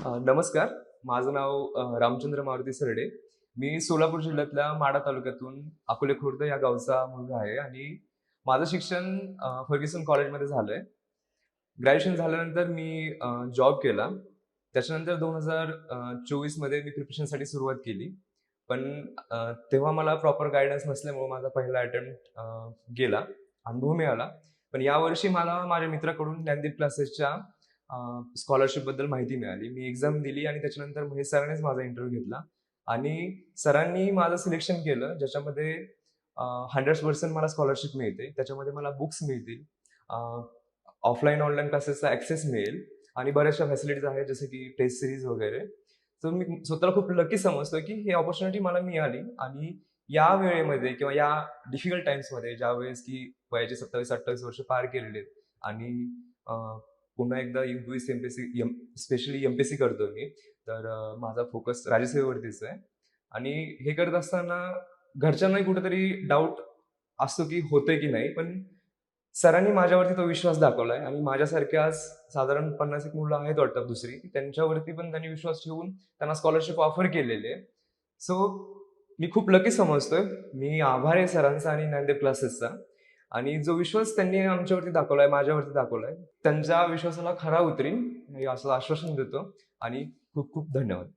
नमस्कार. माझं नाव रामचंद्र मारुती सरडे. मी सोलापूर जिल्ह्यातल्या माढा तालुक्यातून अकोले खुर्द या गावचा मुलगा आहे आणि माझं शिक्षण फर्ग्युसन कॉलेजमध्ये झालंय. ग्रॅज्युएशन झाल्यानंतर मी जॉब केला. त्याच्यानंतर 2024 मध्ये मी प्रिपरेशनसाठी सुरुवात केली. पण तेव्हा मला प्रॉपर गाईडन्स नसल्यामुळे माझा पहिला अटेम्प्ट गेला. अनुभव मिळाला. पण यावर्षी मला माझ्या मित्राकडून ज्ञानदीप क्लासेसच्या स्कॉलरशिपबद्दल माहिती मिळाली. मी एक्झाम दिली आणि त्याच्यानंतर महेश सरांनीच माझा इंटरव्ह्यू घेतला आणि सरांनी माझं सिलेक्शन केलं, ज्याच्यामध्ये 100% मला स्कॉलरशिप मिळते. त्याच्यामध्ये मला बुक्स मिळतील, ऑफलाईन, ऑनलाईन क्लासेसचा ॲक्सेस मिळेल आणि बऱ्याचशा फॅसिलिटीज आहेत, जसं की टेस्ट सीरीज वगैरे. तर मी स्वतःला खूप लकी समजतो, की ही अपॉर्च्युनिटी मला मिळाली आणि या वेळेमध्ये किंवा या डिफिकल्ट टाईम्समध्ये ज्यावेळेस की वयाचे 27-28 वर्ष पार केलेले आहेत आणि अ, पुन्हा एकदा यूपीएससी, एमपीएससी, स्पेशली एमपीएससी करतो मी. तर माझा फोकस राज्यसेवेवरतीच आहे आणि हे करत असताना घरच्यांनाही कुठेतरी डाऊट असतो, की होतंय की नाही. पण सरांनी माझ्यावरती तो विश्वास दाखवलाय आणि माझ्यासारखे आज साधारण 50 एक मुलं आहेत वाटतं दुसरी, त्यांच्यावरती पण त्यांनी विश्वास ठेवून त्यांना स्कॉलरशिप ऑफर केलेली आहे. सो मी खूप लकी समजतोय. मी आभारी आहे सरांचा आणि ज्ञानदेव क्लासेसचा. आणि जो विश्वास त्यांनी आमच्यावरती दाखवलाय, माझ्यावरती दाखवलाय, त्यांच्या विश्वासाला खरा उतरीन, हे असं आश्वासन देतो आणि खूप खूप धन्यवाद.